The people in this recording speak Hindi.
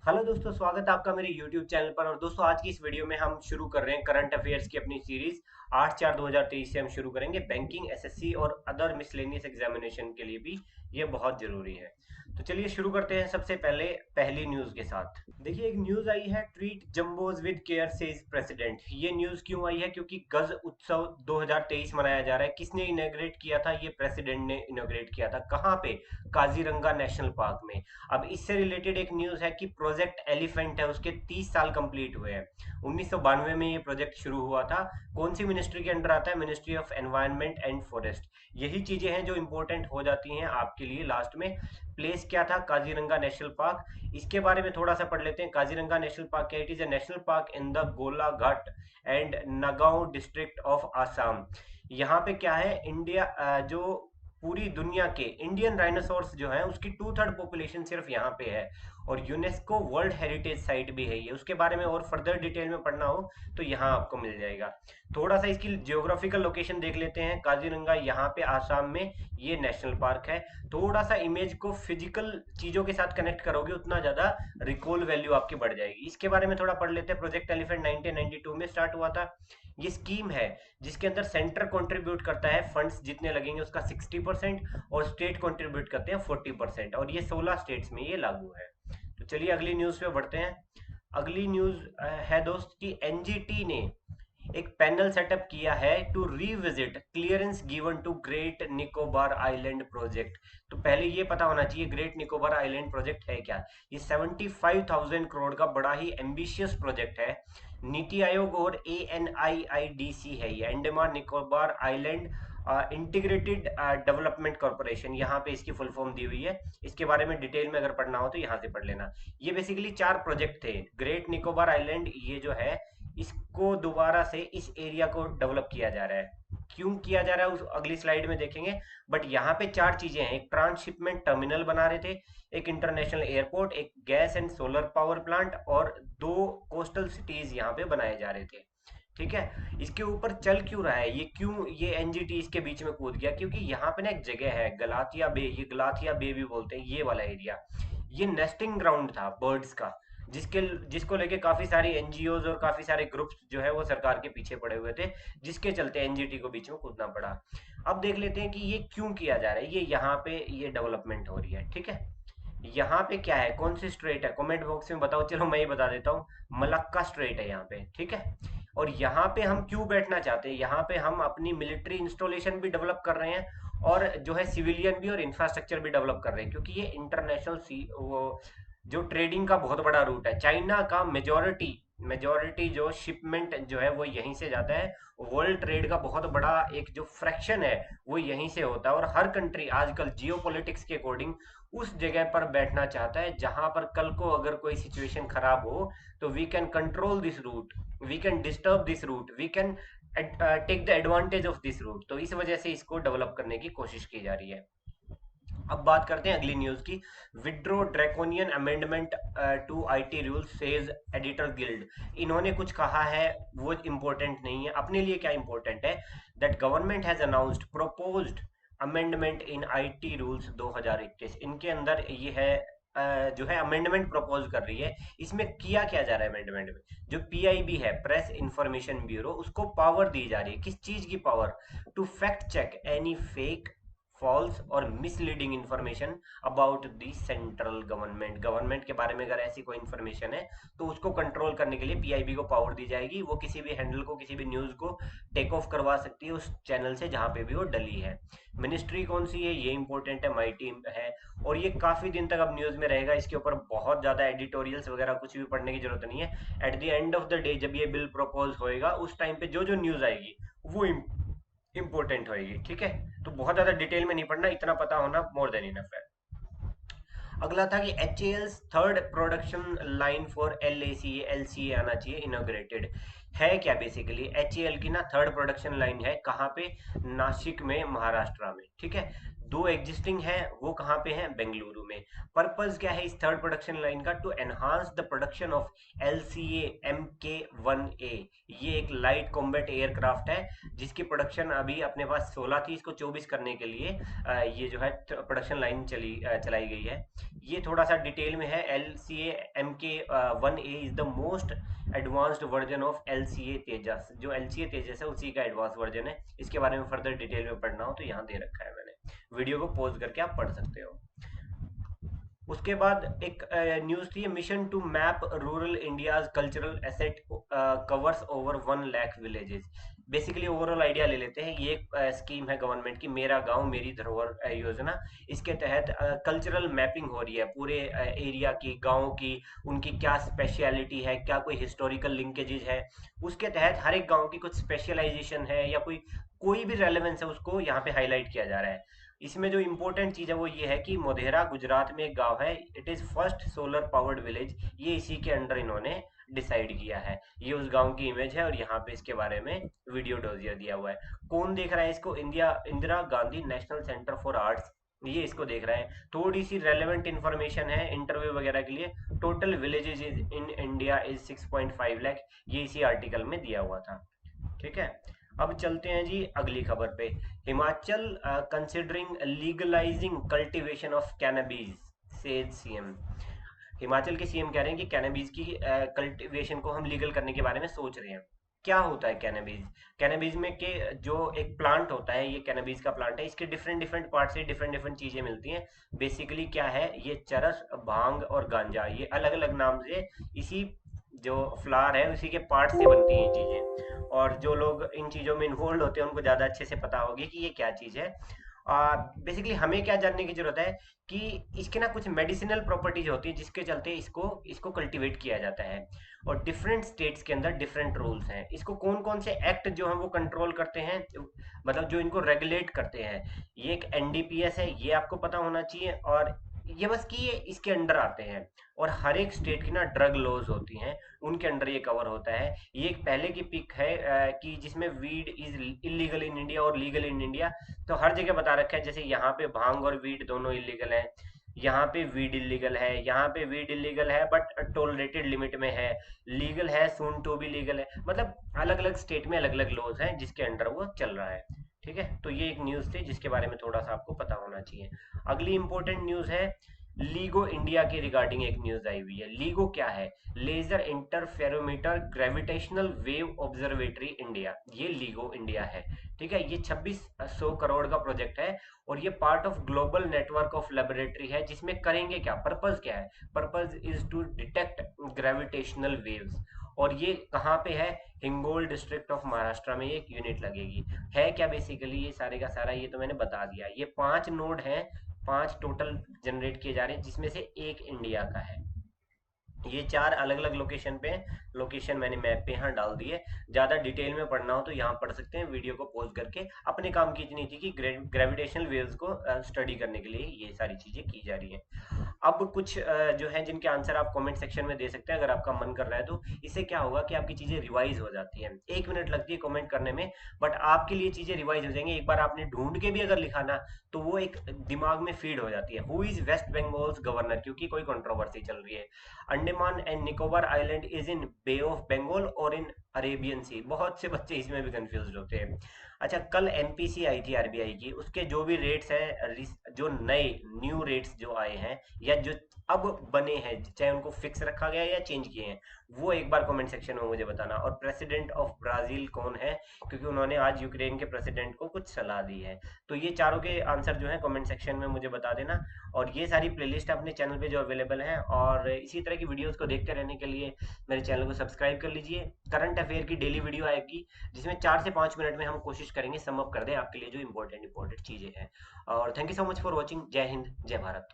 हेलो दोस्तों, स्वागत है आपका मेरे YouTube चैनल पर। और दोस्तों, आज की इस वीडियो में हम शुरू कर रहे हैं करंट अफेयर्स की अपनी सीरीज। 8/4/2023 से हम शुरू करेंगे। बैंकिंग, एसएससी और अदर मिसलेनियस एग्जामिनेशन के लिए भी ये बहुत जरूरी है। तो चलिए शुरू करते हैं सबसे पहले पहली न्यूज के साथ। देखिए, एक न्यूज आई है, treat jumbos with care says president. ये न्यूज क्यों आई है? क्योंकि गज उत्सव 2023 मनाया जा रहा है। किसने इनॉग्रेट किया था? ये प्रेसिडेंट ने इनॉग्रेट किया था। कहाँ पे? काजीरंगा नेशनल पार्क में। अब इससे रिलेटेड एक न्यूज है कि प्रोजेक्ट एलिफेंट है, उसके 30 साल कंप्लीट हुए हैं। 1992 में ये प्रोजेक्ट शुरू हुआ था। कौन सी मिनिस्ट्री के अंडर आता है? Ministry of environment and forest. यही चीजें हैं जो इंपॉर्टेंट हो जाती हैं आपके लिए लास्ट में। प्लेस क्या था? Kaziranga national park. इसके बारे में थोड़ा सा पढ़ लेते हैं। काजीरंगा नेशनल पार्क क्या? It is a national park in the Golaghat and Nagaon district of Assam. यहाँ पे क्या है, इंडिया जो पूरी दुनिया के इंडियन राइनोसोर्स जो है उसकी 2/3 पॉपुलेशन सिर्फ यहाँ पे है। और यूनेस्को वर्ल्ड हेरिटेज साइट भी है ये। उसके बारे में और फर्दर डिटेल में पढ़ना हो तो यहाँ आपको मिल जाएगा। थोड़ा सा इसकी जियोग्राफिकल लोकेशन देख लेते हैं। काजीरंगा यहाँ पे आसाम में ये नेशनल पार्क है। थोड़ा सा इमेज को फिजिकल चीजों के साथ कनेक्ट करोगे उतना ज्यादा रिकॉल वैल्यू आपकी बढ़ जाएगी। इसके बारे में थोड़ा पढ़ लेते हैं। प्रोजेक्ट एलिफेंट 1992 में स्टार्ट हुआ था। ये स्कीम है जिसके अंदर सेंटर कंट्रीब्यूट करता है, फंड्स जितने लगेंगे उसका 60%, और स्टेट कंट्रीब्यूट करते हैं 40%। और ये 16 स्टेट्स में ये लागू है। तो चलिए अगली न्यूज पे बढ़ते हैं। अगली न्यूज है दोस्त कि एनजीटी ने एक पैनल सेटअप किया है to revisit clearance given to Great Nicobar island project. तो पहले ये पता होना चाहिए ग्रेट निकोबार आइलैंड प्रोजेक्ट है क्या। ये 75,000 करोड़ का बड़ा ही एम्बिशियस प्रोजेक्ट है। नीति आयोग और ANIIDC है ये, Andaman Nicobar island integrated development corporation, यहाँ पे इसकी फुल फॉर्म दी हुई है। इसके बारे में डिटेल में अगर पढ़ना हो तो यहाँ से पढ़ लेना। ये बेसिकली 4 प्रोजेक्ट थे। ग्रेट निकोबार आइलैंड ये जो है, इसको दोबारा से इस एरिया को डेवलप किया जा रहा है। क्यों किया जा रहा है उस अगली स्लाइड में देखेंगे। बट यहाँ पे 4 चीजें हैं। एक ट्रांसशिपमेंट टर्मिनल बना रहे थे, एक इंटरनेशनल एयरपोर्ट, एक gas and solar power plant, और 2 कोस्टल सिटीज यहाँ पे बनाए जा रहे थे। ठीक है। इसके ऊपर चल क्यों रहा है ये? क्यों ये एनजीटी इसके बीच में कूद गया? क्योंकि यहाँ पे ना एक जगह है गलाथिया बे, ये गलाथिया बे भी बोलते हैं ये वाला एरिया। ये नेस्टिंग ग्राउंड था बर्ड्स का, जिसके जिसको लेके काफी सारी एनजीओज और काफी सारे ग्रुप्स जो है वो सरकार के पीछे पड़े हुए थे, जिसके चलते एनजीटी को बीच में कूदना पड़ा। अब देख लेते हैं कि ये क्यों किया जा रहा है। ये यहाँ पे ये डेवलपमेंट हो रही है। ठीक है। यहाँ पे क्या है, कौन सी स्ट्रेट है? कमेंट बॉक्स में बताओ। चलो मैं ही बता देता हूँ, मलक्का स्ट्रेट है यहाँ पे। ठीक है। और यहाँ पे हम क्यों बैठना चाहते हैं? यहाँ पे हम अपनी मिलिट्री इंस्टॉलेशन भी डेवलप कर रहे हैं, और जो है सिविलियन भी और इंफ्रास्ट्रक्चर भी डेवलप कर रहे हैं। क्योंकि ये इंटरनेशनल सी वो जो ट्रेडिंग का बहुत बड़ा रूट है। चाइना का मेजोरिटी मेजोरिटी जो शिपमेंट जो है वो यहीं से जाता है। वर्ल्ड ट्रेड का बहुत बड़ा एक जो फ्रैक्शन है वो यहीं से होता है। और हर कंट्री आजकल जियो पॉलिटिक्स के अकॉर्डिंग उस जगह पर बैठना चाहता है जहां पर कल को अगर कोई सिचुएशन खराब हो तो we can control this route, we can disturb this route, we can take the advantage of this route. तो इस वजह से इसको डेवलप करने की कोशिश की जा रही है। अब बात करते हैं अगली न्यूज की। Withdraw draconian amendment to IT rules says editor guild. इन्होंने कुछ कहा है वो इंपॉर्टेंट नहीं है। अपने लिए क्या इंपॉर्टेंट है? That government has announced proposed amendment in IT rules 2021। इनके अंदर ये है जो है अमेंडमेंट प्रपोज कर रही है। इसमें किया क्या जा रहा है अमेंडमेंट में? जो पीआईबी है, प्रेस इंफॉर्मेशन ब्यूरो, उसको पावर दी जा रही है। किस चीज की power? To fact check any fake, false और misleading information about the central government. Government के बारे में अगर ऐसी कोई इंफॉर्मेशन है तो उसको कंट्रोल करने के लिए पीआईबी को पावर दी जाएगी। वो किसी भी हैंडल को, किसी भी न्यूज को टेक ऑफ करवा सकती है उस चैनल से जहां पे भी वो डली है। मिनिस्ट्री कौन सी है? ये इंपॉर्टेंट है, माई टीम है। और ये काफी दिन तक अब न्यूज में रहेगा। इसके ऊपर बहुत ज्यादा एडिटोरियल्स वगैरह कुछ भी पढ़ने की जरूरत नहीं है। At the end of the day जब ये बिल प्रपोज होएगा उस टाइम पे जो जो न्यूज आएगी वो इंपॉर्टेंट होएगी। ठीक है। तो बहुत ज्यादा डिटेल में नहीं पढ़ना, इतना पता होना मोर देन इनफ है। अगला था कि HAL third production line for LACA आना चाहिए इनोग्रेटेड। है क्या बेसिकली? HAL की ना थर्ड प्रोडक्शन लाइन है। कहाँ पे? नासिक में, महाराष्ट्र में। ठीक है। दो एग्जिस्टिंग है, वो कहाँ पे है, बेंगलुरु में। पर्पस क्या है इस थर्ड प्रोडक्शन लाइन का, to enhance the production of LCA MK1A। ये एक लाइट कॉम्बैट एयरक्राफ्ट है जिसकी प्रोडक्शन अभी अपने पास 16 थी, इसको 24 करने के लिए ये जो है प्रोडक्शन लाइन चलाई गई है। ये थोड़ा सा डिटेल में है। LCA MK1A is the most advanced version of LCA तेजस। जो LCA तेजस है उसी का एडवांस वर्जन है। इसके बारे में फर्दर डिटेल में पढ़ना हो तो यहाँ दे रखा है मैंने, वीडियो को पॉज करके आप पढ़ सकते हो। उसके बाद एक न्यूज थी, mission to map rural India's cultural asset covers over 1 lakh villages. Basically overall idea ले लेते हैं। ये एक स्कीम है गवर्नमेंट की, मेरा गांव मेरी धरोहर योजना। इसके तहत कल्चरल मैपिंग हो रही है पूरे एरिया की, गाँव की, उनकी क्या स्पेशलिटी है, क्या कोई हिस्टोरिकल लिंकेजेस है। उसके तहत हर एक गाँव की कुछ स्पेशलाइजेशन है या कोई कोई भी रेलेवेंस है उसको यहाँ पे हाईलाइट किया जा रहा है। इसमें जो इम्पोर्टेंट चीज है वो ये है कि मोधेरा गुजरात में एक गांव है, it is first solar powered village. ये इसी के अंडर इन्होंने डिसाइड किया है। ये उस गांव की इमेज है और यहाँ पे इसके बारे में वीडियो डोजियर दिया हुआ है। कौन देख रहा है इसको, Indira Gandhi national centre for arts, ये इसको देख रहा है। थोड़ी सी रेलेवेंट इंफॉर्मेशन है इंटरव्यू वगैरह के लिए। Total villages in India is 6.5 lakh, ये इसी आर्टिकल में दिया हुआ था। ठीक है, अब चलते हैं जी अगली खबर पे। Himachal considering legalising cultivation of cannabis, says CM. Himachal के सीएम कह रहे हैं कि कैनबीज की कल्टीवेशन को हम लीगल करने के बारे में सोच रहे हैं। क्या होता है कैनबीज? कैनबीज में के जो एक प्लांट होता है, ये कैनबीज का प्लांट है, इसके डिफरेंट डिफरेंट पार्ट से डिफरेंट डिफरेंट चीजें मिलती हैं। बेसिकली क्या है, ये चरस, भांग और गांजा, ये अलग अलग नाम से इसी जो फ्लावर है उसी के पार्ट से बनती हैं चीजें। और जो लोग इन चीजों में इन्वॉल्व होते हैं उनको ज्यादा अच्छे से पता होगी कि ये क्या चीज है। बेसिकली हमें क्या जानने की जरूरत है कि इसके ना कुछ मेडिसिनल प्रॉपर्टीज होती है जिसके चलते इसको इसको कल्टीवेट किया जाता है। और डिफरेंट स्टेट्स के अंदर डिफरेंट रूल्स हैं। इसको कौन कौन से एक्ट जो है वो कंट्रोल करते हैं, मतलब जो इनको रेगुलेट करते हैं। ये एक NDPS है, ये आपको पता होना चाहिए। और ये बस कि ये इसके अंडर आते हैं। और हर एक स्टेट की ना ड्रग लॉज होती हैं, उनके अंडर ये कवर होता है। ये एक पहले की पिक है कि जिसमें weed is illegal in India और लीगल इन इंडिया। तो हर जगह बता रखा है, जैसे यहाँ पे भांग और वीड दोनों इलीगल है, यहाँ पे वीड इलीगल है, यहाँ पे वीड इलीगल है बट टोलरेटेड लिमिट में है, लीगल है, सून टू भी लीगल है। मतलब अलग अलग स्टेट में अलग अलग लॉज हैं जिसके अंडर वो चल रहा है। ठीक है, तो ये एक न्यूज थी जिसके बारे में थोड़ा सा आपको पता होना चाहिए। अगली इंपॉर्टेंट न्यूज है लीगो इंडिया के रिगार्डिंग एक न्यूज आई हुई है। लीगो क्या है, laser interferometer gravitational wave observatory India, ये लीगो इंडिया है। ठीक है, ये 2600 करोड़ का प्रोजेक्ट है और ये part of global network of laboratory है। जिसमें करेंगे क्या, पर्पस क्या है, purpose is to detect gravitational waves. और ये कहाँ पे है, हिंगोल डिस्ट्रिक्ट ऑफ महाराष्ट्र में एक यूनिट लगेगी। है क्या बेसिकली ये सारे का सारा, ये तो मैंने बता दिया। ये 5 नोड हैं, 5 टोटल जनरेट किए जा रहे हैं जिसमें से एक इंडिया का है। ये 4 अलग अलग लोकेशन पे हैं। लोकेशन मैंने मैप पे यहाँ डाल दी है। ज्यादा डिटेल में पढ़ना हो तो यहाँ पढ़ सकते हैं, वीडियो को पॉज करके। अपने काम की इतनी थी कि ग्रेविटेशनल वेव्स को स्टडी करने के लिए ये सारी चीजें की जा रही हैं। अब कुछ जो है जिनके आंसर आप कमेंट सेक्शन में दे सकते हैं अगर आपका मन कर रहा है तो। इससे क्या होगा कि आपकी चीजें रिवाइज हो जाती हैं। 1 मिनट लगती है कमेंट करने में, बट आपके लिए चीजें रिवाइज हो जाएंगी। एक बार आपने ढूंढ के भी अगर लिखा ना तो वो एक दिमाग में फीड हो जाती है। Who is West Bengal's governor, क्योंकि कोई कंट्रोवर्सी चल रही है। Andaman and Nicobar island is in Bay of Bengal और इन अरेबियन सी। बहुत से बच्चे इसमें भी कंफ्यूज होते हैं। अच्छा, कल MPC आई थी RBI की, उसके जो भी रेट्स हैं, जो नए न्यू रेट्स जो आए हैं या जो अब बने हैं, चाहे उनको फिक्स रखा गया या चेंज किए हैं, वो एक बार कमेंट सेक्शन में मुझे बताना। और प्रेसिडेंट ऑफ ब्राजील कौन है, क्योंकि उन्होंने आज यूक्रेन के प्रेसिडेंट को कुछ सलाह दी है। तो ये चारों के आंसर जो है कमेंट सेक्शन में मुझे बता देना। और ये सारी प्लेलिस्ट अपने चैनल पे जो अवेलेबल है, और इसी तरह की वीडियोस को देखते रहने के लिए मेरे चैनल को सब्सक्राइब कर लीजिए। करंट अफेयर की डेली वीडियो आएगी जिसमें 4 से 5 मिनट में हम कोशिश करेंगे सम अप कर दें आपके लिए जो इंपॉर्टेंट चीजें हैं। और thank you so much for watching. जय हिंद, जय भारत।